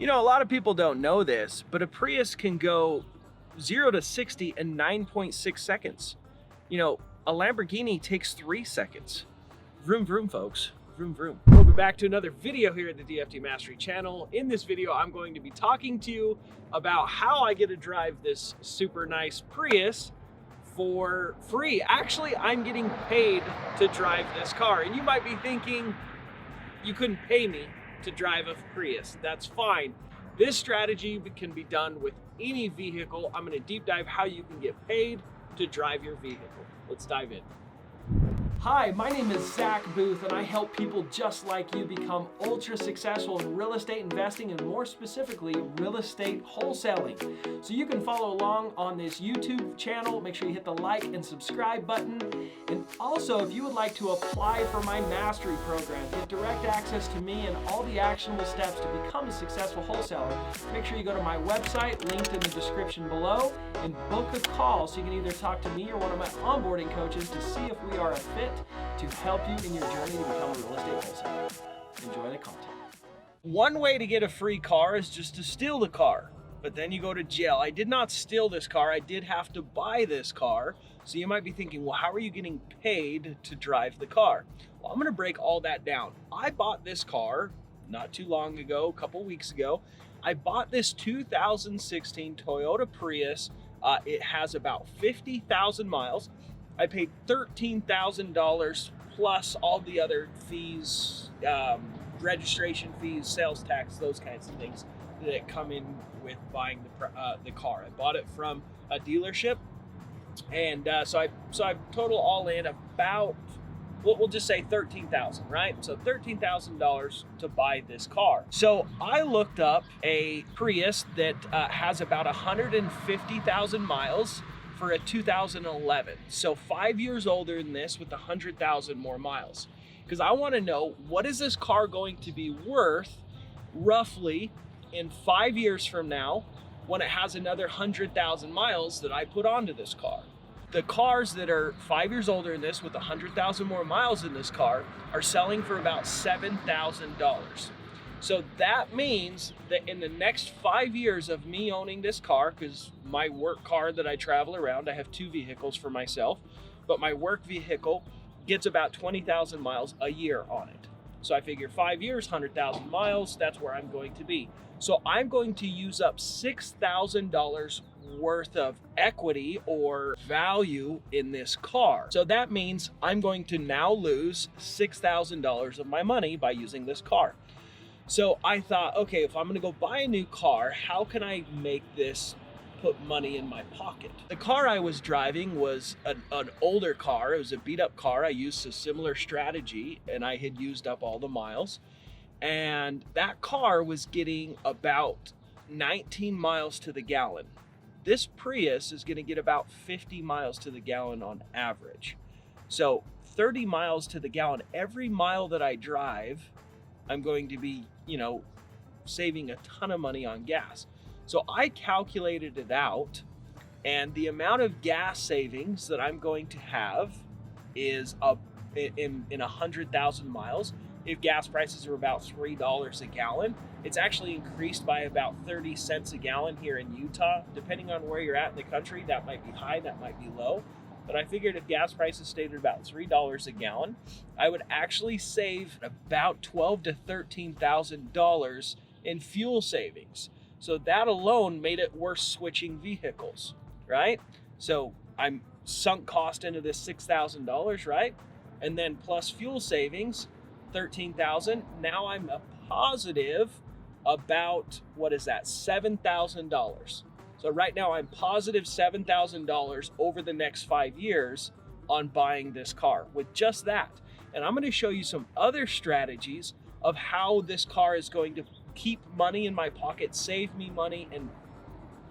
You know, a lot of people don't know this, but a Prius can go 0 to 60 in 9.6 seconds. You know, a Lamborghini takes 3 seconds. Vroom, vroom, folks. Vroom, vroom. We'll be back to another video here at the DFT Mastery channel. In this video, I'm going to be talking to you about how I get to drive this super nice Prius for free. Actually, I'm getting paid to drive this car. And you might be thinking, you couldn't pay me to drive a Prius. That's fine. This strategy can be done with any vehicle. I'm going to deep dive how you can get paid to drive your vehicle. Let's dive in. Hi, my name is Zack Boothe, and I help people just like you become ultra successful in real estate investing and more specifically, real estate wholesaling. So you can follow along on this YouTube channel. Make sure you hit the like and subscribe button. And also, if you would like to apply for my mastery program, get direct access to me and all the actionable steps to become a successful wholesaler, make sure you go to my website, linked in the description below, and book a call so you can either talk to me or one of my onboarding coaches to see if we are a fit to help you in your journey to become a real estate wholesaler. Enjoy the content. One way to get a free car is just to steal the car, but then you go to jail. I did not steal this car. I did have to buy this car. So you might be thinking, well, how are you getting paid to drive the car? Well, I'm going to break all that down. I bought this car not too long ago, a couple weeks ago. I bought this 2016 Toyota Prius. It has about 50,000 miles. I paid $13,000 plus all the other fees, registration fees, sales tax, those kinds of things that come in with buying the car. I bought it from a dealership, and so I total all in about, we'll just say $13,000, right? So $13,000 to buy this car. So I looked up a Prius that has about 150,000 miles. For a 2011, so 5 years older than this with 100,000 more miles. Because I want to know, what is this car going to be worth roughly in 5 years from now when it has another 100,000 miles that I put onto this car. The cars that are 5 years older than this with 100,000 more miles in this car are selling for about $7,000. So that means that in the next 5 years of me owning this car, because my work car that I travel around, I have 2 vehicles for myself, but my work vehicle gets about 20,000 miles a year on it. So I figure 5 years, 100,000 miles, that's where I'm going to be. So I'm going to use up $6,000 worth of equity or value in this car. So that means I'm going to now lose $6,000 of my money by using this car. So I thought, okay, if I'm gonna go buy a new car, how can I make this put money in my pocket? The car I was driving was an older car. It was a beat up car. I used a similar strategy and I had used up all the miles. And that car was getting about 19 miles to the gallon. This Prius is gonna get about 50 miles to the gallon on average. So 30 miles to the gallon. Every mile that I drive, I'm going to be, saving a ton of money on gas. So I calculated it out, and the amount of gas savings that I'm going to have is in 100,000 miles. If gas prices are about $3 a gallon, it's actually increased by about 30 cents a gallon here in Utah. Depending on where you're at in the country, that might be high, that might be low. But I figured if gas prices stayed at about $3 a gallon, I would actually save about $12,000 to $13,000 in fuel savings. So that alone made it worth switching vehicles, right? So I'm sunk cost into this $6,000, right? And then plus fuel savings, $13,000. Now I'm a positive about, $7,000. So right now I'm positive $7,000 over the next 5 years on buying this car with just that. And I'm going to show you some other strategies of how this car is going to keep money in my pocket, save me money, and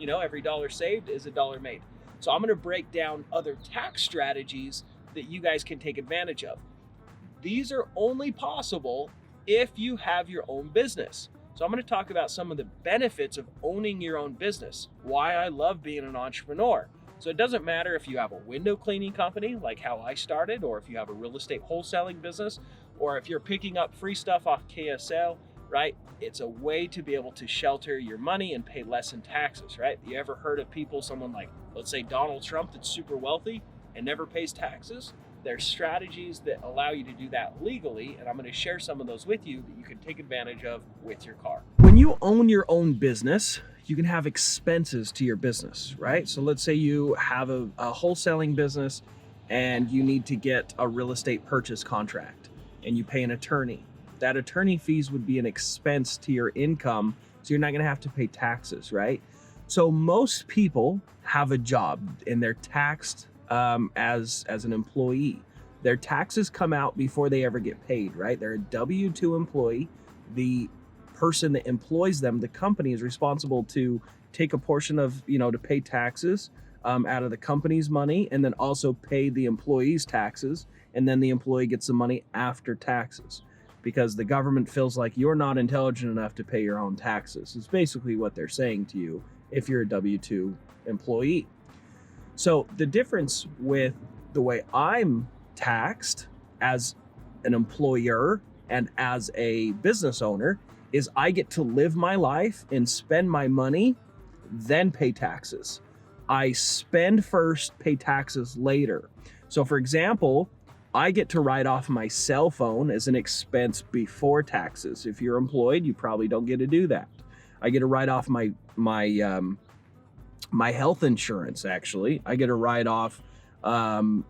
every dollar saved is a dollar made. So I'm going to break down other tax strategies that you guys can take advantage of. These are only possible if you have your own business. So I'm going to talk about some of the benefits of owning your own business, why I love being an entrepreneur. So it doesn't matter if you have a window cleaning company, like how I started, or if you have a real estate wholesaling business, or if you're picking up free stuff off KSL, right? It's a way to be able to shelter your money and pay less in taxes, right? You ever heard of people, someone like, let's say Donald Trump, that's super wealthy and never pays taxes? There's strategies that allow you to do that legally, and I'm going to share some of those with you that you can take advantage of with your car. When you own your own business, you can have expenses to your business, right? So let's say you have a wholesaling business and you need to get a real estate purchase contract and you pay an attorney. That attorney fees would be an expense to your income, so you're not going to have to pay taxes, right? So most people have a job and they're taxed as an employee. Their taxes come out before they ever get paid, right? They're a W-2 employee. The person that employs them, the company, is responsible to take a portion of, to pay taxes out of the company's money, and then also pay the employee's taxes, and then the employee gets the money after taxes, because the government feels like you're not intelligent enough to pay your own taxes. It's basically what they're saying to you if you're a W-2 employee. So the difference with the way I'm taxed as an employer and as a business owner is I get to live my life and spend my money, then pay taxes. I spend first, pay taxes later. So for example, I get to write off my cell phone as an expense before taxes. If you're employed, you probably don't get to do that. I get to write off my health insurance, actually. I get to write off some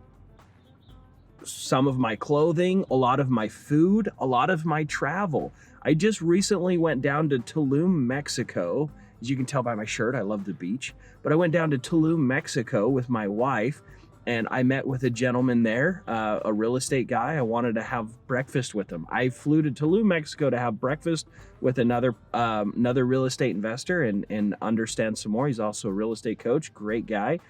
of my clothing, a lot of my food, a lot of my travel. I just recently went down to Tulum, Mexico. As you can tell by my shirt, I love the beach. But I went down to Tulum, Mexico with my wife, and I met with a gentleman there, a real estate guy. I wanted to have breakfast with him. I flew to Tulum, Mexico to have breakfast with another real estate investor and understand some more. He's also a real estate coach, great guy.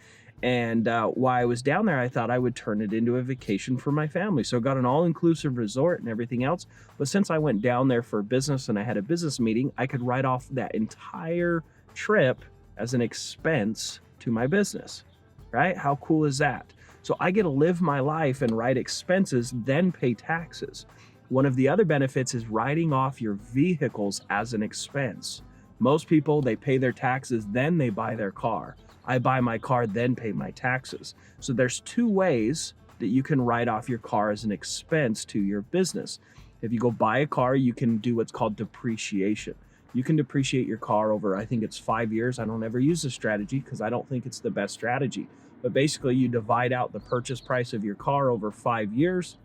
And while I was down there, I thought I would turn it into a vacation for my family. So I got an all-inclusive resort and everything else. But since I went down there for business and I had a business meeting, I could write off that entire trip as an expense to my business, right? How cool is that? So I get to live my life and write expenses, then pay taxes. One of the other benefits is writing off your vehicles as an expense. Most people, they pay their taxes, then they buy their car. I buy my car, then pay my taxes. So there's two ways that you can write off your car as an expense to your business. If you go buy a car, you can do what's called depreciation. You can depreciate your car over, I think it's 5 years. I don't ever use this strategy because I don't think it's the best strategy. But basically you divide out the purchase price of your car over 5 years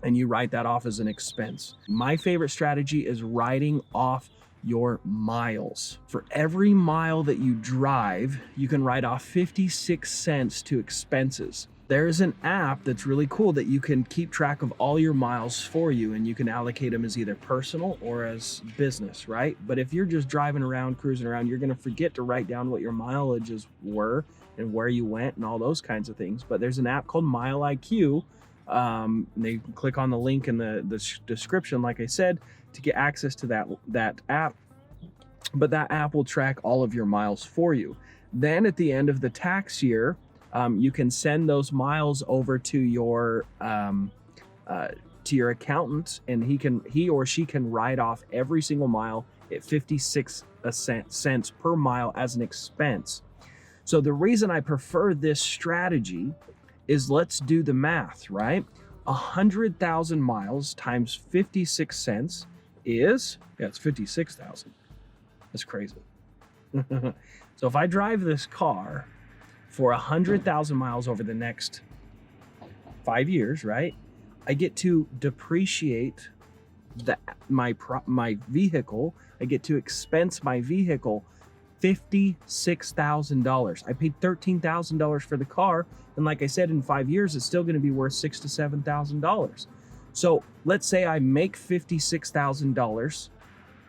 and you write that off as an expense. My favorite strategy is writing off your miles. For every mile that you drive, you can write off 56 cents to expenses. There's an app that's really cool that you can keep track of all your miles for you, and you can allocate them as either personal or as business, right? But if you're just driving around, cruising around, you're gonna forget to write down what your mileages were and where you went and all those kinds of things. But there's an app called Mile IQ. They can click on the link in the description, like I said, to get access to that app. But that app will track all of your miles for you. Then at the end of the tax year, you can send those miles over to your accountant, and he or she can write off every single mile at 56 cents per mile as an expense. So the reason I prefer this strategy is, let's do the math, right? 100,000 miles times 56 cents is, it's 56,000. That's crazy. So if I drive this car for 100,000 miles over the next 5 years, right? I get to depreciate my vehicle. I get to expense my vehicle $56,000. I paid $13,000 for the car, and like I said, in 5 years, it's still going to be worth $6,000 to $7,000. So let's say I make $56,000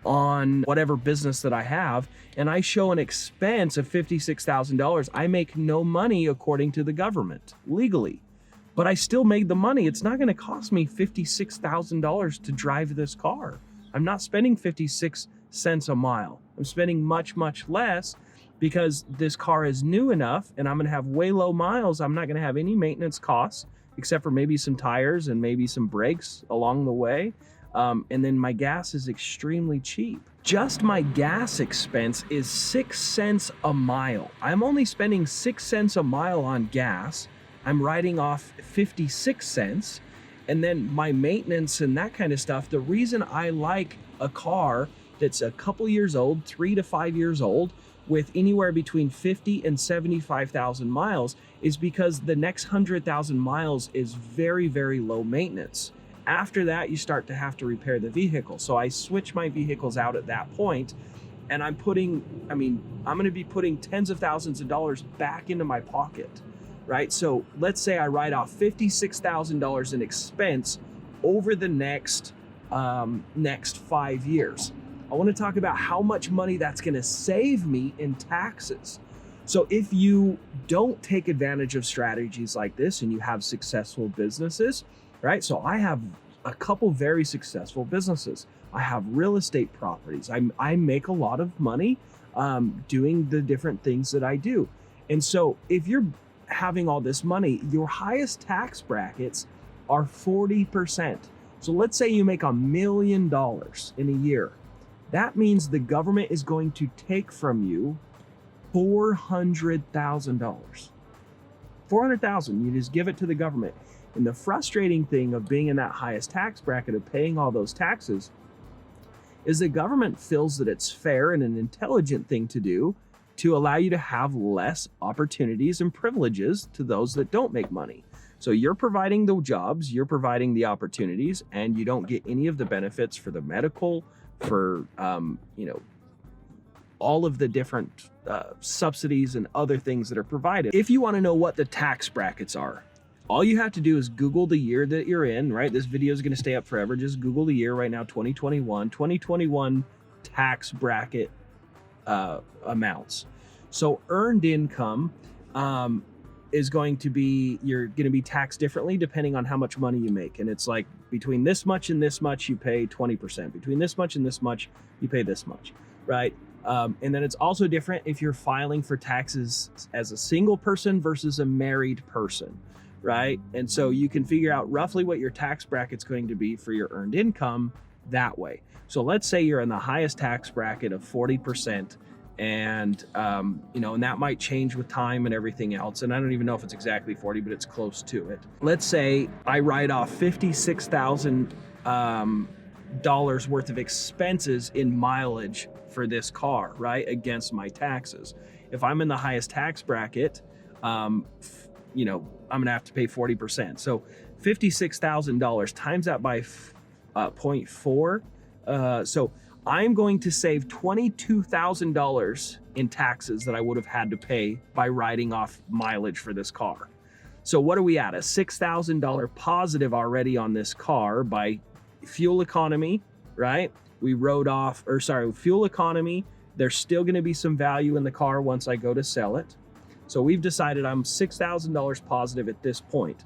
on whatever business that I have, and I show an expense of $56,000. I make no money according to the government legally, but I still made the money. It's not going to cost me $56,000 to drive this car. I'm not spending 56 cents a mile. I'm spending much, much less because this car is new enough and I'm going to have way low miles. I'm not going to have any maintenance costs except for maybe some tires and maybe some brakes along the way. And then my gas is extremely cheap. Just my gas expense is 6 cents a mile. I'm only spending 6 cents a mile on gas. I'm writing off 56 cents. And then my maintenance and that kind of stuff. The reason I like a car that's a couple years old, 3 to 5 years old, with anywhere between 50 and 75,000 miles is because the next 100,000 miles is very, very low maintenance. After that, you start to have to repair the vehicle. So I switch my vehicles out at that point, and I'm going to be putting tens of thousands of dollars back into my pocket, right? So let's say I write off $56,000 in expense over the next 5 years. I want to talk about how much money that's going to save me in taxes. So if you don't take advantage of strategies like this and you have successful businesses, right? So I have a couple very successful businesses. I have real estate properties. I make a lot of money doing the different things that I do. And so if you're having all this money, your highest tax brackets are 40%. So let's say you make $1 million in a year. That means the government is going to take from you $400,000. $400,000, you just give it to the government. And the frustrating thing of being in that highest tax bracket of paying all those taxes is the government feels that it's fair and an intelligent thing to do to allow you to have less opportunities and privileges to those that don't make money. So you're providing the jobs, you're providing the opportunities, and you don't get any of the benefits for the medical, for all of the different subsidies and other things that are provided. If you want to know what the tax brackets are, all you have to do is Google the year that you're in, right? This video is going to stay up forever. Just Google the year right now, 2021 tax bracket amounts. So earned income is going to be, you're going to be taxed differently depending on how much money you make. And it's like between this much and this much, you pay 20%. Between this much and this much, you pay this much, right? And then it's also different if you're filing for taxes as a single person versus a married person, right? And so you can figure out roughly what your tax bracket's going to be for your earned income that way. So let's say you're in the highest tax bracket of 40%. And, and that might change with time and everything else. And I don't even know if it's exactly 40, but it's close to it. Let's say I write off $56,000 worth of expenses in mileage for this car, right? Against my taxes. If I'm in the highest tax bracket, I'm going to have to pay 40%. So $56,000 times that by 0.4. So I'm going to save $22,000 in taxes that I would have had to pay by writing off mileage for this car. So what are we at? A $6,000 positive already on this car by fuel economy, right? We wrote off, fuel economy. There's still going to be some value in the car once I go to sell it. So we've decided I'm $6,000 positive at this point.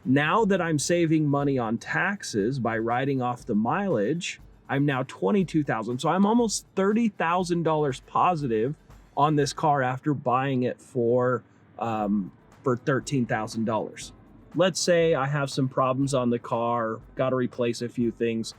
Now that I'm saving money on taxes by writing off the mileage, I'm now $22,000. So I'm almost $30,000 positive on this car after buying it for $13,000. Let's say I have some problems on the car, got to replace a few things,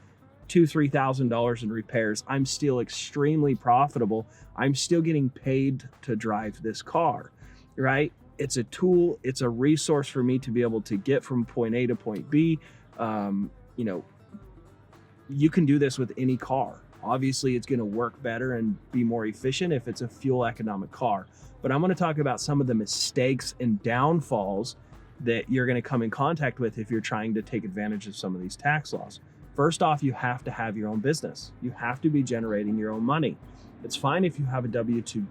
$2,000-3,000 in repairs. I'm still extremely profitable. I'm still getting paid to drive this car, right? It's a tool, it's a resource for me to be able to get from point A to point B. You can do this with any car. Obviously, it's going to work better and be more efficient if it's a fuel economic car. But I'm going to talk about some of the mistakes and downfalls that you're going to come in contact with if you're trying to take advantage of some of these tax laws. First off, you have to have your own business. You have to be generating your own money. It's fine if you have a W-2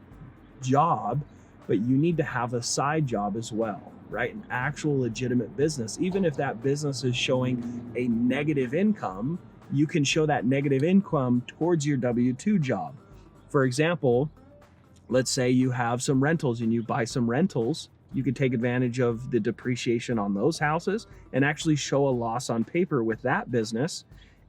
job, but you need to have a side job as well, right? An actual legitimate business. Even if that business is showing a negative income, you can show that negative income towards your W-2 job. For example, let's say you have some rentals and you buy some rentals. You can take advantage of the depreciation on those houses and actually show a loss on paper with that business,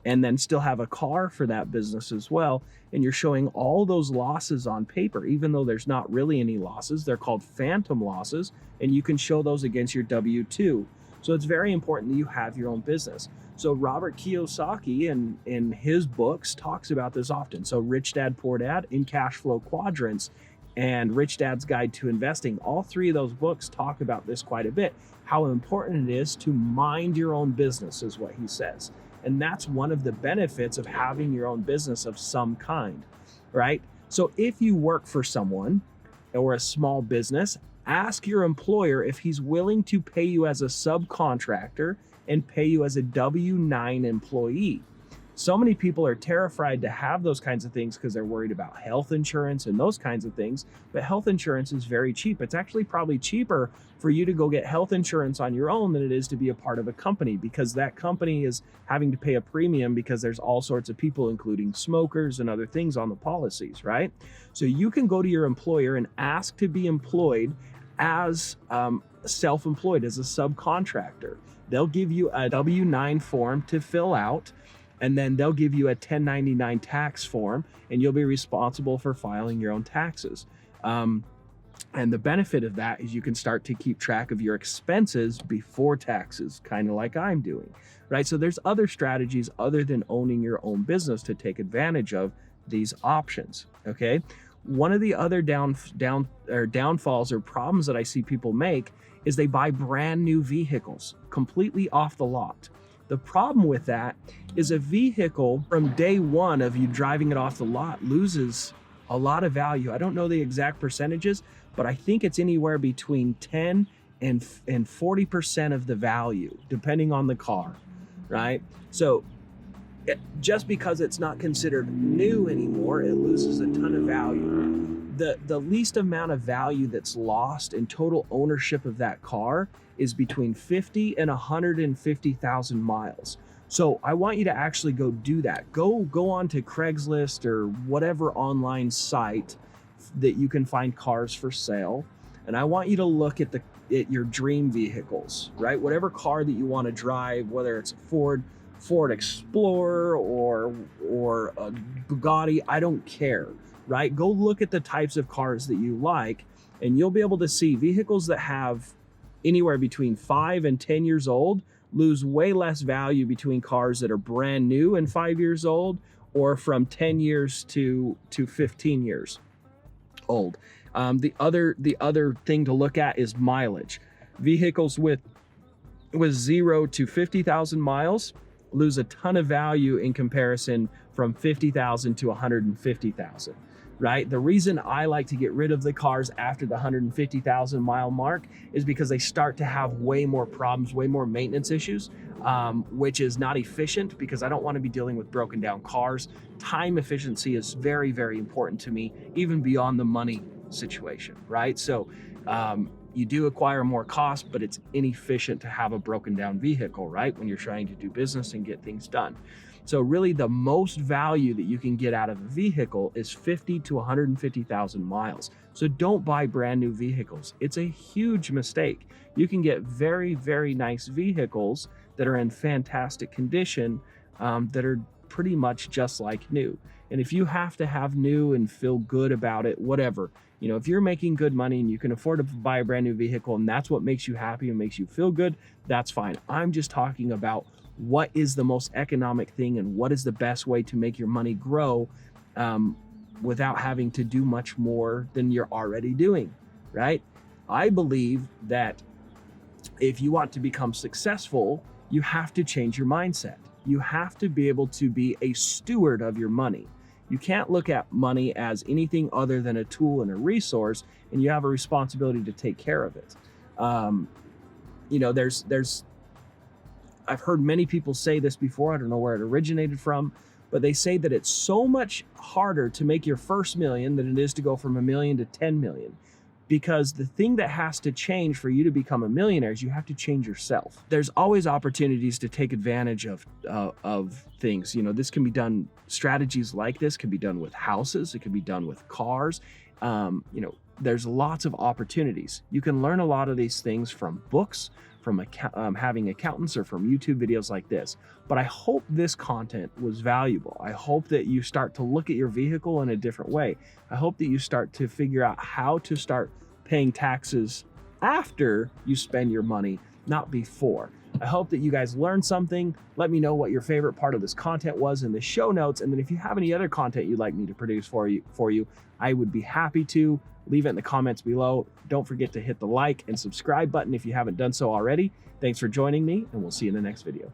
and then still have a car for that business as well. And you're showing all those losses on paper, even though there's not really any losses. They're called phantom losses, and you can show those against your W-2. So it's very important that you have your own business. So Robert Kiyosaki in his books talks about this often. So Rich Dad, Poor Dad, In Cash Flow Quadrants, and Rich Dad's Guide to Investing, all three of those books talk about this quite a bit, how important it is to mind your own business, is what he says. And that's one of the benefits of having your own business of some kind, right? So if you work for someone or a small business, ask your employer if he's willing to pay you as a subcontractor and pay you as a W-9 employee. So many people are terrified to have those kinds of things because they're worried about health insurance and those kinds of things. But health insurance is very cheap. It's actually probably cheaper for you to go get health insurance on your own than it is to be a part of a company, because that company is having to pay a premium because there's all sorts of people, including smokers and other things, on the policies, right? So you can go to your employer and ask to be employed as self-employed, as a subcontractor. They'll give you a W-9 form to fill out, and then they'll give you a 1099 tax form, and you'll be responsible for filing your own taxes. And the benefit of that is you can start to keep track of your expenses before taxes, kind of like I'm doing, right? So there's other strategies other than owning your own business to take advantage of these options, okay? One of the other downfalls or problems that I see people make is they buy brand new vehicles completely off the lot. The problem with that is a vehicle from day one of you driving it off the lot loses a lot of value. I don't know the exact percentages, but I think it's anywhere between 10 and 40% of the value, depending on the car, right? So just because it's not considered new anymore, it loses a ton of value. The least amount of value that's lost in total ownership of that car is between 50 and 150,000 miles. So I want you to actually go do that. Go on to Craigslist or whatever online site that you can find cars for sale. And I want you to look at your dream vehicles, right? Whatever car that you want to drive, whether it's a Ford Explorer or a Bugatti, I don't care, right? Go look at the types of cars that you like, and you'll be able to see vehicles that have anywhere between 5 and 10 years old lose way less value between cars that are brand new and 5 years old, or from 10 years to 15 years old. The other thing to look at is mileage. Vehicles with 0 to 50,000 miles lose a ton of value in comparison from 50,000 to 150,000, right? The reason I like to get rid of the cars after the 150,000 mile mark is because they start to have way more problems, way more maintenance issues, which is not efficient, because I don't want to be dealing with broken down cars. Time efficiency is very, very important to me, even beyond the money situation, right? So you do acquire more cost, but it's inefficient to have a broken down vehicle, right? When you're trying to do business and get things done. So really the most value that you can get out of a vehicle is 50 to 150,000 miles. So don't buy brand new vehicles. It's a huge mistake. You can get very, very nice vehicles that are in fantastic condition, that are pretty much just like new. And if you have to have new and feel good about it, whatever, you know, if you're making good money and you can afford to buy a brand new vehicle and that's what makes you happy and makes you feel good, that's fine. I'm just talking about what is the most economic thing and what is the best way to make your money grow without having to do much more than you're already doing, right? I believe that if you want to become successful, you have to change your mindset. You have to be able to be a steward of your money. You can't look at money as anything other than a tool and a resource, and you have a responsibility to take care of it. You know, I've heard many people say this before. I don't know where it originated from, but they say that it's so much harder to make your first million than it is to go from $1 million to 10 million. Because the thing that has to change for you to become a millionaire is you have to change yourself. There's always opportunities to take advantage of things. You know, this can be done, strategies like this can be done with houses. It can be done with cars. You know, there's lots of opportunities. You can learn a lot of these things from books, from having accountants, or from YouTube videos like this. But I hope this content was valuable. I hope that you start to look at your vehicle in a different way. I hope that you start to figure out how to start paying taxes after you spend your money, not before. I hope that you guys learned something. Let me know what your favorite part of this content was in the show notes. And then if you have any other content you'd like me to produce for you, I would be happy to. Leave it in the comments below. Don't forget to hit the like and subscribe button if you haven't done so already. Thanks for joining me, and we'll see you in the next video.